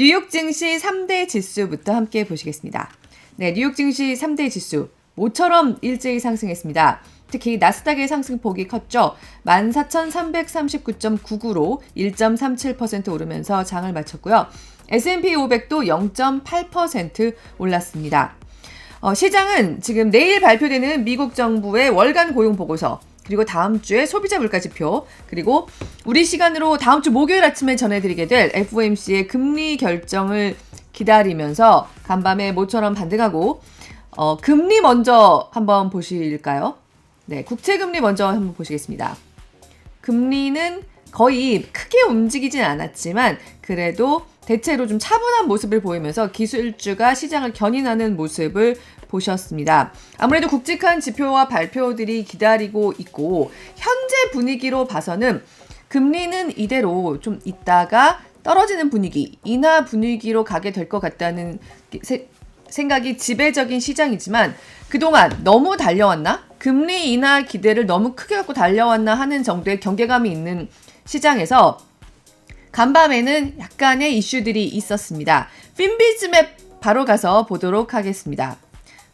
뉴욕 증시 3대 지수부터 함께 보시겠습니다. 네, 뉴욕 증시 3대 지수 모처럼 일제히 상승했습니다. 특히 나스닥의 상승폭이 컸죠. 14,339.99로 1.37% 오르면서 장을 마쳤고요. S&P 500도 0.8% 올랐습니다. 시장은 지금 내일 발표되는 미국 정부의 월간 고용 보고서, 그리고 다음 주에 소비자 물가 지표, 그리고 우리 시간으로 다음 주 목요일 아침에 전해드리게 될 FOMC의 금리 결정을 기다리면서 간밤에 모처럼 반등하고, 금리 먼저 한번 보실까요? 네, 국채금리 먼저 한번 보시겠습니다. 금리는 거의 크게 움직이진 않았지만 그래도 대체로 좀 차분한 모습을 보이면서 기술주가 시장을 견인하는 모습을 보셨습니다. 아무래도 굵직한 지표와 발표들이 기다리고 있고 현재 분위기로 봐서는 금리는 이대로 좀 있다가 떨어지는 분위기, 인하 분위기로 가게 될 것 같다는 생각이 지배적인 시장이지만 그동안 너무 달려왔나? 금리 인하 기대를 너무 크게 갖고 달려왔나 하는 정도의 경계감이 있는 시장에서 간밤에는 약간의 이슈들이 있었습니다. 핀비즈맵 바로 가서 보도록 하겠습니다.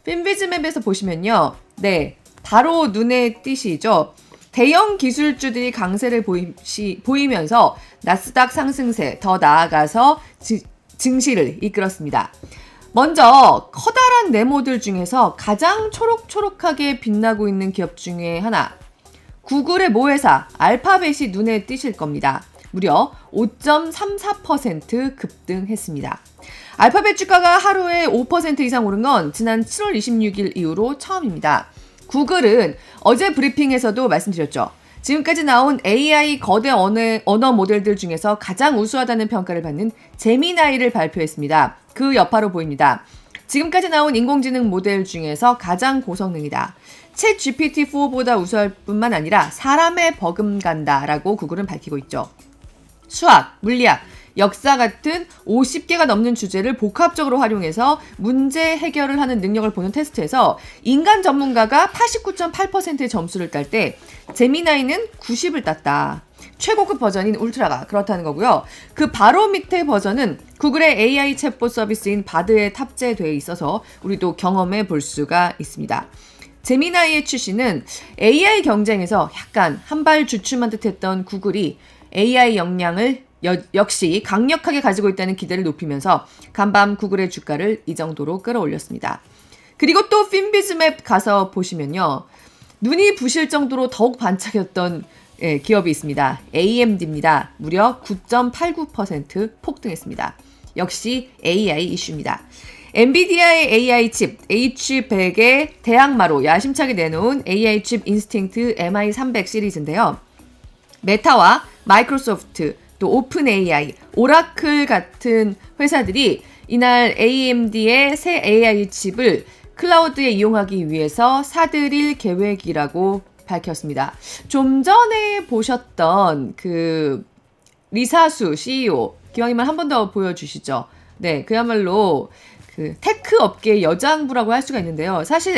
핀비즈맵에서 보시면요. 네, 바로 눈에 띄시죠? 대형 기술주들이 강세를 보이면서 나스닥 상승세, 더 나아가서 증시를 이끌었습니다. 먼저 커다란 네모들 중에서 가장 초록초록하게 빛나고 있는 기업 중에 하나, 구글의 모회사 알파벳이 눈에 띄실 겁니다. 무려 5.34% 급등했습니다. 알파벳 주가가 하루에 5% 이상 오른 건 지난 7월 26일 이후로 처음입니다. 구글은 어제 브리핑에서도 말씀드렸죠. 지금까지 나온 AI 거대 언어 모델들 중에서 가장 우수하다는 평가를 받는 제미나이를 발표했습니다. 그 여파로 보입니다. 지금까지 나온 인공지능 모델 중에서 가장 고성능이다. 챗 GPT-4보다 우수할 뿐만 아니라 사람에 버금간다라고 구글은 밝히고 있죠. 수학, 물리학, 역사 같은 50개가 넘는 주제를 복합적으로 활용해서 문제 해결을 하는 능력을 보는 테스트에서 인간 전문가가 89.8%의 점수를 딸 때 제미나이는 90을 땄다. 최고급 버전인 울트라가 그렇다는 거고요. 그 바로 밑에 버전은 구글의 AI 챗봇 서비스인 바드에 탑재되어 있어서 우리도 경험해 볼 수가 있습니다. 제미나이의 출시는 AI 경쟁에서 약간 한 발 주춤한 듯했던 구글이 AI 역량을 역시 강력하게 가지고 있다는 기대를 높이면서 간밤 구글의 주가를 이 정도로 끌어올렸습니다. 그리고 또 핀비즈맵 가서 보시면요. 눈이 부실 정도로 더욱 반짝였던 기업이 있습니다. AMD입니다. 무려 9.89% 폭등했습니다. 역시 AI 이슈입니다. 엔비디아의 AI 칩 H100의 대항마로 야심차게 내놓은 AI 칩 인스팅트 MI300 시리즈인데요. 메타와 마이크로소프트, 또 오픈 AI, 오라클 같은 회사들이 이날 AMD의 새 AI 칩을 클라우드에 이용하기 위해서 사들일 계획이라고 밝혔습니다. 좀 전에 보셨던 그 리사수 CEO, 기왕이면 한 번 더 보여주시죠. 네, 그야말로 그 테크 업계의 여장부라고 할 수가 있는데요. 사실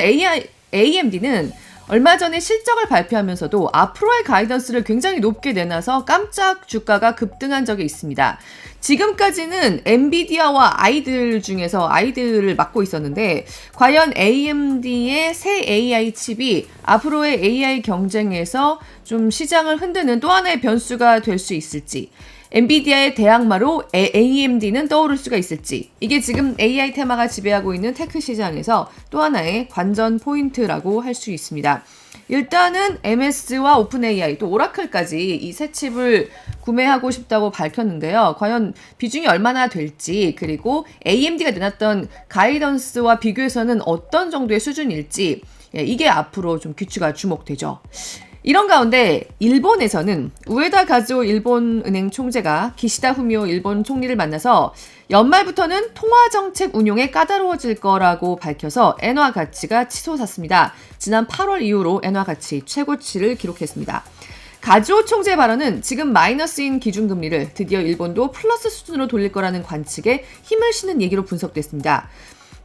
AMD는 얼마 전에 실적을 발표하면서도 앞으로의 가이던스를 굉장히 높게 내놔서 깜짝 주가가 급등한 적이 있습니다. 지금까지는 엔비디아와 아이들 중에서 아이들을 맡고 있었는데 과연 AMD의 새 AI 칩이 앞으로의 AI 경쟁에서 좀 시장을 흔드는 또 하나의 변수가 될 수 있을지, 엔비디아의 대항마로 AMD는 떠오를 수가 있을지, 이게 지금 AI 테마가 지배하고 있는 테크 시장에서 또 하나의 관전 포인트라고 할 수 있습니다. 일단은 MS와 오픈 AI 또 오라클까지 이 새 칩을 구매하고 싶다고 밝혔는데요. 과연 비중이 얼마나 될지, 그리고 AMD가 내놨던 가이던스와 비교해서는 어떤 정도의 수준일지, 이게 앞으로 좀 귀추가 주목되죠. 이런 가운데 일본에서는 우에다 가즈오 일본은행 총재가 기시다 후미오 일본 총리를 만나서 연말부터는 통화정책 운용에 까다로워질 거라고 밝혀서 엔화 가치가 치솟았습니다. 지난 8월 이후로 엔화 가치 최고치를 기록했습니다. 가즈오 총재 발언은 지금 마이너스인 기준금리를 드디어 일본도 플러스 수준으로 돌릴 거라는 관측에 힘을 실는 얘기로 분석됐습니다.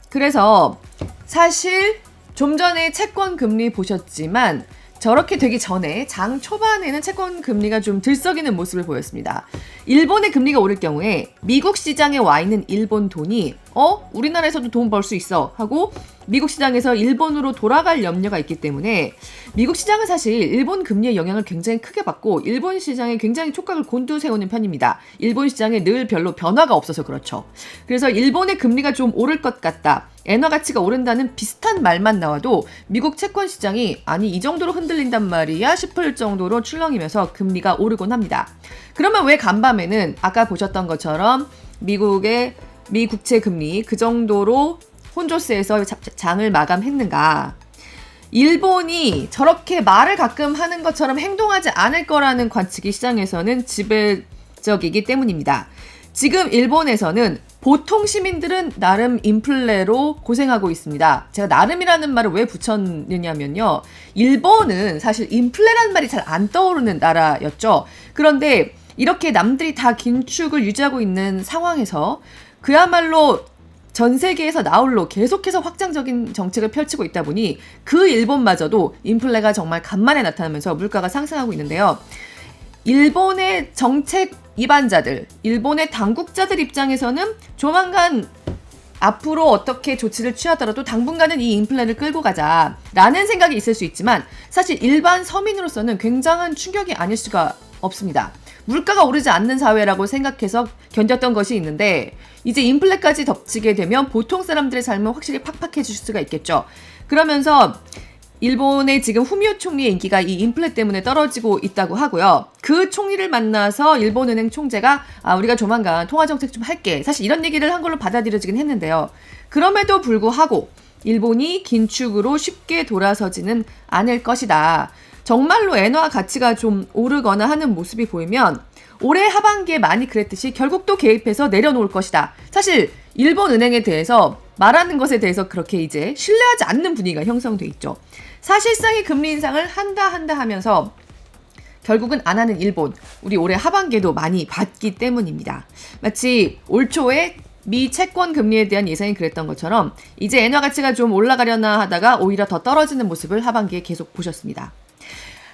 그래서 사실 좀 전에 채권 금리 보셨지만 저렇게 되기 전에 장 초반에는 채권 금리가 좀 들썩이는 모습을 보였습니다. 일본의 금리가 오를 경우에 미국 시장에 와 있는 일본 돈이 우리나라에서도 돈 벌 수 있어 하고 미국 시장에서 일본으로 돌아갈 염려가 있기 때문에 미국 시장은 사실 일본 금리의 영향을 굉장히 크게 받고 일본 시장에 굉장히 촉각을 곤두세우는 편입니다. 일본 시장에 늘 별로 변화가 없어서 그렇죠. 그래서 일본의 금리가 좀 오를 것 같다. 엔화 가치가 오른다는 비슷한 말만 나와도 미국 채권 시장이 아니 이 정도로 흔들린단 말이야 싶을 정도로 출렁이면서 금리가 오르곤 합니다. 그러면 왜 간밤에는 아까 보셨던 것처럼 미국의 미 국채 금리 그 정도로 혼조세에서 장을 마감했는가? 일본이 저렇게 말을 가끔 하는 것처럼 행동하지 않을 거라는 관측이 시장에서는 지배적이기 때문입니다. 지금 일본에서는 보통 시민들은 나름 인플레로 고생하고 있습니다. 제가 나름이라는 말을 왜 붙였느냐면요. 일본은 사실 인플레라는 말이 잘 안 떠오르는 나라였죠. 그런데 이렇게 남들이 다 긴축을 유지하고 있는 상황에서 그야말로 전 세계에서 나홀로 계속해서 확장적인 정책을 펼치고 있다 보니 그 일본마저도 인플레가 정말 간만에 나타나면서 물가가 상승하고 있는데요. 일본의 정책 이반자들, 일본의 당국자들 입장에서는 조만간 앞으로 어떻게 조치를 취하더라도 당분간은 이 인플레를 끌고 가자라는 생각이 있을 수 있지만 사실 일반 서민으로서는 굉장한 충격이 아닐 수가 없습니다. 물가가 오르지 않는 사회라고 생각해서 견뎠던 것이 있는데 이제 인플레까지 덮치게 되면 보통 사람들의 삶은 확실히 팍팍해질 수가 있겠죠. 그러면서 일본의 지금 후미오 총리의 인기가 이 인플레 때문에 떨어지고 있다고 하고요. 그 총리를 만나서 일본은행 총재가 우리가 조만간 통화정책 좀 할게. 사실 이런 얘기를 한 걸로 받아들여지긴 했는데요. 그럼에도 불구하고 일본이 긴축으로 쉽게 돌아서지는 않을 것이다. 정말로 엔화 가치가 좀 오르거나 하는 모습이 보이면 올해 하반기에 많이 그랬듯이 결국 또 개입해서 내려놓을 것이다. 사실 일본 은행에 대해서 말하는 것에 대해서 그렇게 이제 신뢰하지 않는 분위기가 형성돼 있죠. 사실상의 금리 인상을 한다 하면서 결국은 안 하는 일본, 우리 올해 하반기에도 많이 봤기 때문입니다. 마치 올 초에 미 채권 금리에 대한 예상이 그랬던 것처럼 이제 엔화 가치가 좀 올라가려나 하다가 오히려 더 떨어지는 모습을 하반기에 계속 보셨습니다.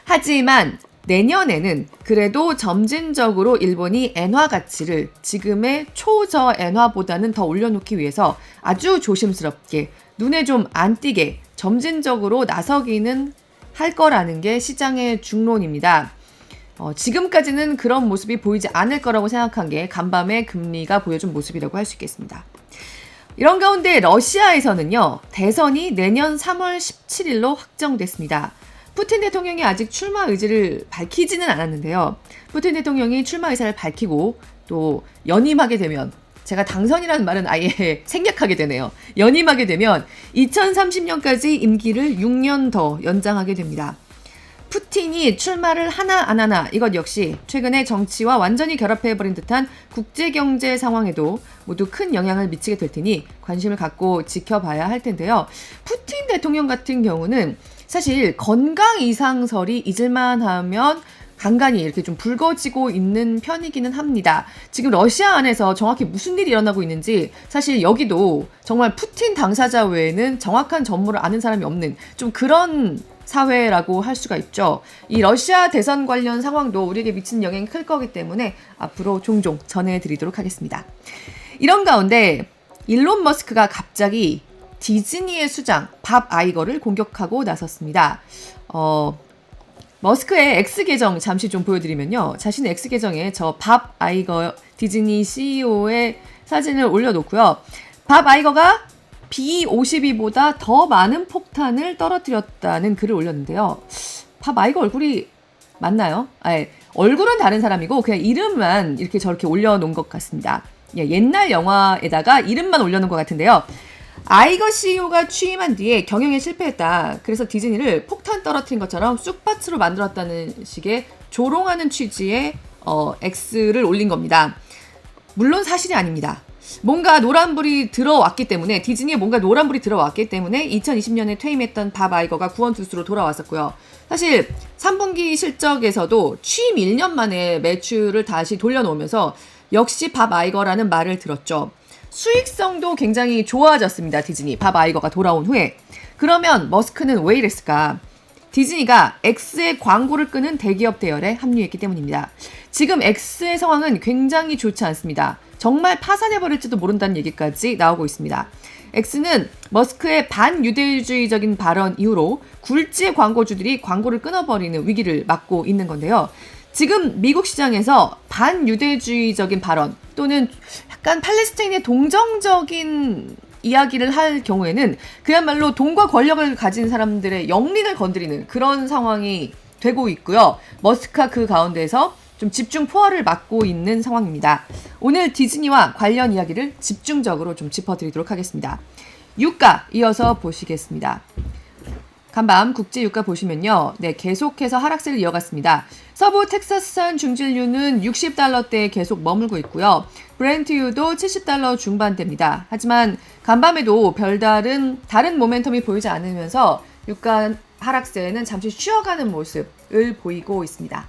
하지만 내년에는 그래도 점진적으로 일본이 엔화 가치를 지금의 초저 엔화보다는 더 올려놓기 위해서 아주 조심스럽게 눈에 좀 안 띄게 점진적으로 나서기는 할 거라는 게 시장의 중론입니다. 지금까지는 그런 모습이 보이지 않을 거라고 생각한 게 간밤에 금리가 보여준 모습이라고 할 수 있겠습니다. 이런 가운데 러시아에서는요. 대선이 내년 3월 17일로 확정됐습니다. 푸틴 대통령이 아직 출마 의지를 밝히지는 않았는데요. 푸틴 대통령이 출마 의사를 밝히고 또 연임하게 되면 제가 당선이라는 말은 아예 생략하게 되네요. 연임하게 되면 2030년까지 임기를 6년 더 연장하게 됩니다. 푸틴이 출마를 하나 안 하나 이것 역시 최근에 정치와 완전히 결합해버린 듯한 국제경제 상황에도 모두 큰 영향을 미치게 될 테니 관심을 갖고 지켜봐야 할 텐데요. 푸틴 대통령 같은 경우는 사실 건강 이상설이 잊을만 하면 간간히 이렇게 좀 불거지고 있는 편이기는 합니다. 지금 러시아 안에서 정확히 무슨 일이 일어나고 있는지 사실 여기도 정말 푸틴 당사자 외에는 정확한 전무를 아는 사람이 없는 좀 그런 사회라고 할 수가 있죠. 이 러시아 대선 관련 상황도 우리에게 미치는 영향이 클 거기 때문에 앞으로 종종 전해드리도록 하겠습니다. 이런 가운데 일론 머스크가 갑자기 디즈니의 수장 밥 아이거를 공격하고 나섰습니다. 머스크의 X 계정 잠시 좀 보여드리면요. 자신의 X 계정에 저 밥 아이거 디즈니 CEO의 사진을 올려놓고요. 밥 아이거가 B-52보다 더 많은 폭탄을 떨어뜨렸다는 글을 올렸는데요. 밥 아이거 얼굴이 맞나요? 얼굴은 다른 사람이고 그냥 이름만 이렇게 저렇게 올려놓은 것 같습니다. 옛날 영화에다가 이름만 올려놓은 것 같은데요. 아이거 CEO가 취임한 뒤에 경영에 실패했다. 그래서 디즈니를 폭탄 떨어뜨린 것처럼 쑥밭으로 만들었다는 식의 조롱하는 취지의 X를 올린 겁니다. 물론 사실이 아닙니다. 뭔가 노란불이 들어왔기 때문에 디즈니에 뭔가 노란불이 들어왔기 때문에 2020년에 퇴임했던 밥 아이거가 구원투수로 돌아왔었고요. 사실 3분기 실적에서도 취임 1년 만에 매출을 다시 돌려놓으면서 역시 밥 아이거라는 말을 들었죠. 수익성도 굉장히 좋아졌습니다. 디즈니 밥 아이거가 돌아온 후에. 그러면 머스크는 왜 이랬을까? 디즈니가 X의 광고를 끄는 대기업 대열에 합류했기 때문입니다. 지금 X의 상황은 굉장히 좋지 않습니다. 정말 파산해버릴지도 모른다는 얘기까지 나오고 있습니다. X는 머스크의 반유대주의적인 발언 이후로 굴지의 광고주들이 광고를 끊어버리는 위기를 맞고 있는 건데요. 지금 미국 시장에서 반유대주의적인 발언 또는 약간 팔레스타인의 동정적인 이야기를 할 경우에는 그야말로 돈과 권력을 가진 사람들의 영린을 건드리는 그런 상황이 되고 있고요. 머스크가 그 가운데에서 좀 집중 포화를 맞고 있는 상황입니다. 오늘 디즈니와 관련 이야기를 집중적으로 좀 짚어드리도록 하겠습니다. 유가 이어서 보시겠습니다. 간밤 국제 유가 보시면요. 네, 계속해서 하락세를 이어갔습니다. 서부 텍사스산 중진유는 60달러대에 계속 머물고 있고요. 브렌트유도 70달러 중반대입니다. 하지만 간밤에도 별다른 다른 모멘텀이 보이지 않으면서 유가 하락세는 잠시 쉬어가는 모습을 보이고 있습니다.